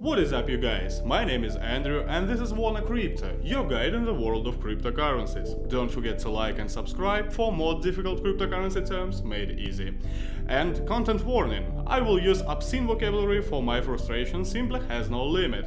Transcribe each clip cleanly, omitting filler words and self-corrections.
What is up, you guys? My name is Andrew and this is Wanna Crypto, your guide in the world of cryptocurrencies. Don't forget to like and subscribe for more difficult cryptocurrency terms made easy. And content warning, I will use obscene vocabulary for my frustration simply has no limit.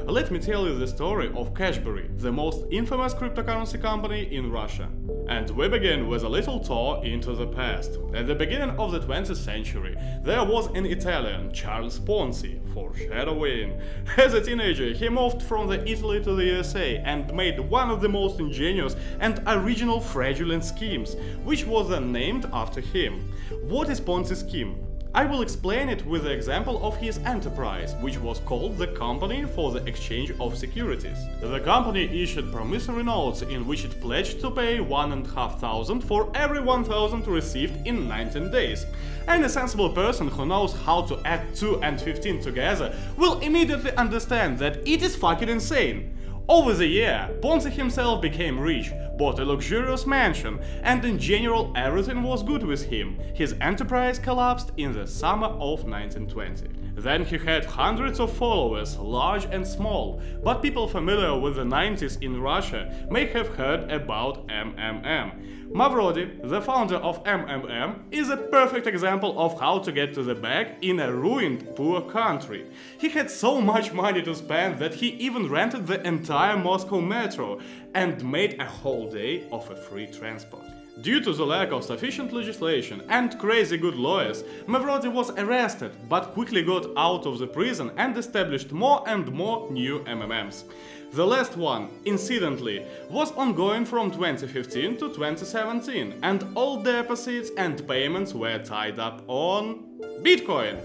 Let me tell you the story of Cashbery, the most infamous cryptocurrency company in Russia. And we begin with a little tour into the past. At the beginning of the 20th century, there was an Italian, Charles Ponzi, foreshadowing. As a teenager, he moved from Italy to the USA and made one of the most ingenious and original fraudulent schemes, which was then named after him. What is Ponzi scheme? I will explain it with the example of his enterprise, which was called the Company for the Exchange of Securities. The company issued promissory notes in which it pledged to pay 1,500 for every 1,000 received in 19 days. Any sensible person who knows how to add 2 and 15 together will immediately understand that it is fucking insane. Over the year, Ponzi himself became rich, bought a luxurious mansion, and in general everything was good with him. His enterprise collapsed in the summer of 1920. Then he had hundreds of followers, large and small, but people familiar with the 90s in Russia may have heard about MMM. Mavrodi, the founder of MMM, is a perfect example of how to get to the bag in a ruined, poor country. He had so much money to spend that he even rented the entire Moscow metro and made a whole day of a free transport. Due to the lack of sufficient legislation and crazy good lawyers, Mavrodi was arrested, but quickly got out of the prison and established more and more new MMMs. The last one, incidentally, was ongoing from 2015 to 2017, and all deposits and payments were tied up on Bitcoin.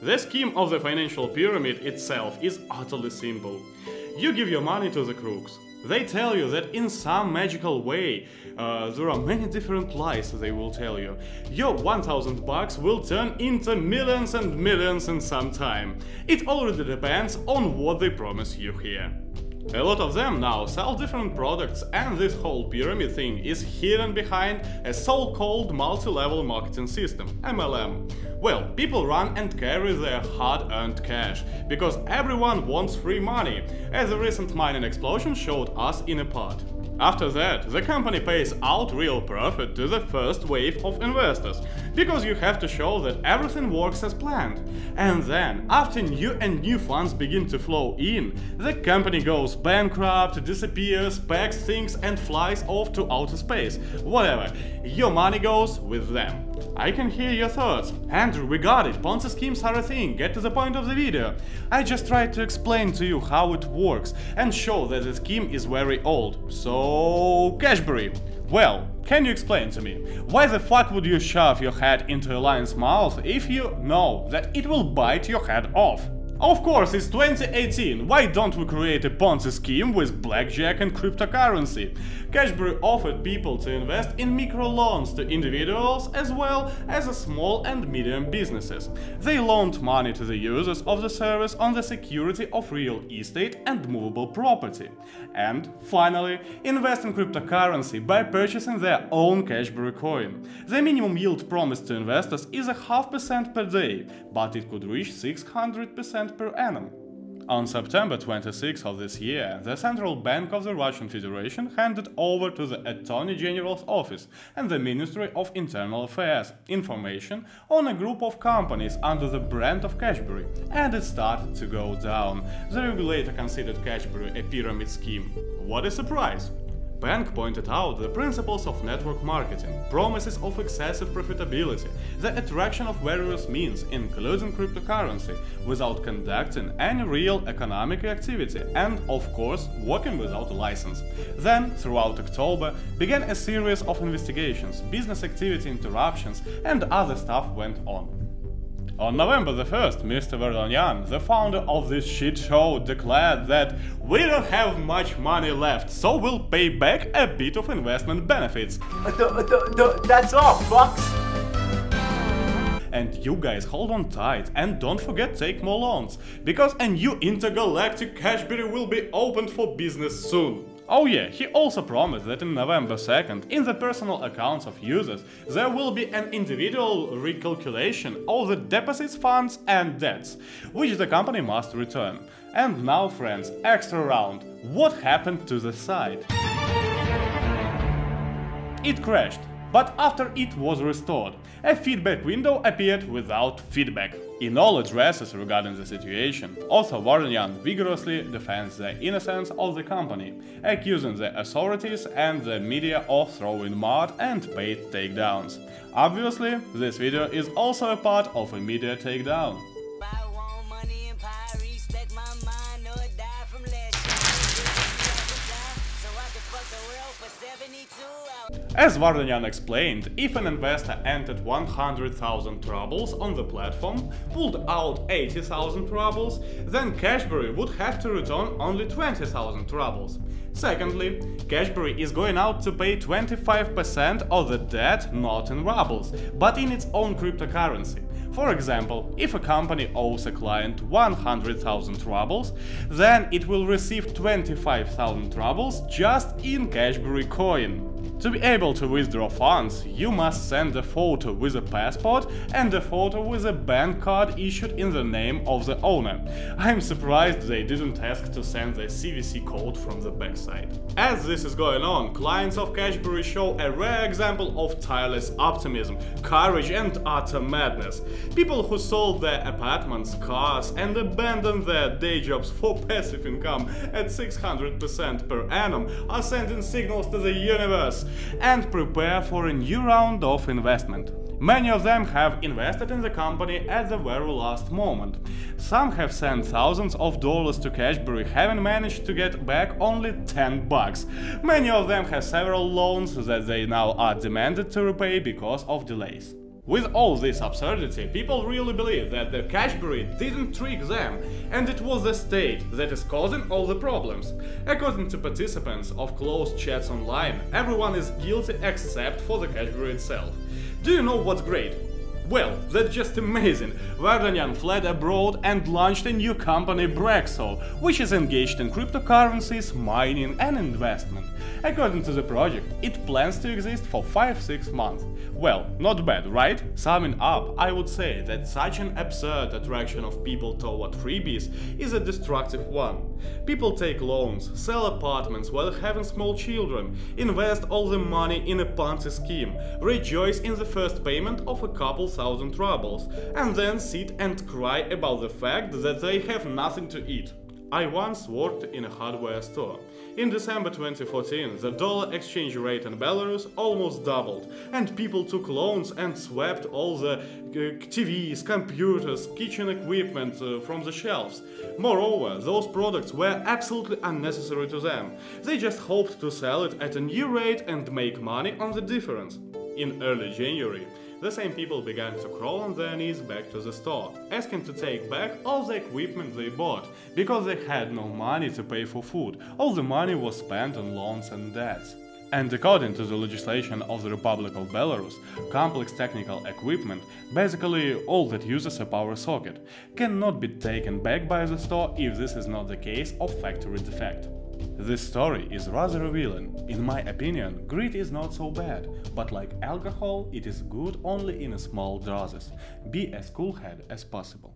The scheme of the financial pyramid itself is utterly simple. You give your money to the crooks. They tell you that in some magical way, there are many different lies they will tell you. Your 1,000 bucks will turn into millions and millions in some time. It already depends on what they promise you here. A lot of them now sell different products, and this whole pyramid thing is hidden behind a so-called multi-level marketing system, MLM. Well, people run and carry their hard-earned cash, because everyone wants free money, as the recent mining explosion showed us in a part. After that, the company pays out real profit to the first wave of investors, because you have to show that everything works as planned. And then, after new funds begin to flow in, the company goes bankrupt, disappears, packs things and flies off to outer space. Whatever, your money goes with them. I can hear your thoughts. Andrew, we got it, Ponzi schemes are a thing, get to the point of the video. I just tried to explain to you how it works and show that the scheme is very old. So, Cashbery. Well, can you explain to me, why the fuck would you shove your head into a lion's mouth if you know that it will bite your head off? Of course, it's 2018, why don't we create a Ponzi scheme with blackjack and cryptocurrency? Cashbery offered people to invest in microloans to individuals as well as small and medium businesses. They loaned money to the users of the service on the security of real estate and movable property. And, finally, invest in cryptocurrency by purchasing their own Cashbery coin. The minimum yield promised to investors is 0.5% per day, but it could reach 600% per annum. On September 26 of this year, the Central Bank of the Russian Federation handed over to the Attorney General's office and the Ministry of Internal Affairs information on a group of companies under the brand of Cashbery, and it started to go down. The regulator considered Cashbery a pyramid scheme. What a surprise! Bank pointed out the principles of network marketing, promises of excessive profitability, the attraction of various means, including cryptocurrency, without conducting any real economic activity, and, of course, working without a license. Then, throughout October, began a series of investigations, business activity interruptions, and other stuff went on. On November the 1st, Mr. Vardanyan, the founder of this shit show, declared that we don't have much money left, so we'll pay back a bit of investment benefits. That's all, fucks! And you guys hold on tight and don't forget take more loans, because a new intergalactic Cashbery will be opened for business soon. Oh yeah, he also promised that in November 2nd, in the personal accounts of users, there will be an individual recalculation of the deposits, funds and debts, which the company must return. And now, friends, extra round. What happened to the site? It crashed, but after it was restored, a feedback window appeared without feedback. In all addresses regarding the situation, author Vardanyan vigorously defends the innocence of the company, accusing the authorities and the media of throwing mud and paid takedowns. Obviously, this video is also a part of a media takedown. As Vardanyan explained, if an investor entered 100,000 rubles on the platform, pulled out 80,000 rubles, then Cashbery would have to return only 20,000 rubles. Secondly, Cashbery is going out to pay 25% of the debt not in rubles, but in its own cryptocurrency. For example, if a company owes a client 100,000 rubles, then it will receive 25,000 rubles just in Cashbery coin. To be able to withdraw funds, you must send a photo with a passport and a photo with a bank card issued in the name of the owner. I'm surprised they didn't ask to send the CVC code from the backside. As this is going on, clients of Cashbery show a rare example of tireless optimism, courage and utter madness. People who sold their apartments, cars and abandoned their day jobs for passive income at 600% per annum are sending signals to the universe and prepare for a new round of investment. Many of them have invested in the company at the very last moment. Some have sent thousands of dollars to Cashbery, having managed to get back only $10. Many of them have several loans that they now are demanded to repay because of delays. With all this absurdity, people really believe that the Cashbery didn't trick them, and it was the state that is causing all the problems. According to participants of closed chats online, everyone is guilty except for the Cashbery itself. Do you know what's great? Well, that's just amazing. Vardanyan fled abroad and launched a new company, Brexo, which is engaged in cryptocurrencies, mining and investment. According to the project, it plans to exist for 5-6 months. Well, not bad, right? Summing up, I would say that such an absurd attraction of people toward freebies is a destructive one. People take loans, sell apartments while having small children, invest all the money in a Ponzi scheme, rejoice in the first payment of a couple thousand rubles, and then sit and cry about the fact that they have nothing to eat. I once worked in a hardware store. In December 2014, the dollar exchange rate in Belarus almost doubled, and people took loans and swept all the TVs, computers, kitchen equipment from the shelves. Moreover, those products were absolutely unnecessary to them. They just hoped to sell it at a new rate and make money on the difference. In early January, the same people began to crawl on their knees back to the store, asking to take back all the equipment they bought, because they had no money to pay for food. All the money was spent on loans and debts. And according to the legislation of the Republic of Belarus, complex technical equipment, basically all that uses a power socket, cannot be taken back by the store if this is not the case of factory defect. This story is rather revealing. In my opinion, greed is not so bad, but like alcohol, it is good only in small doses. Be as cool-headed as possible.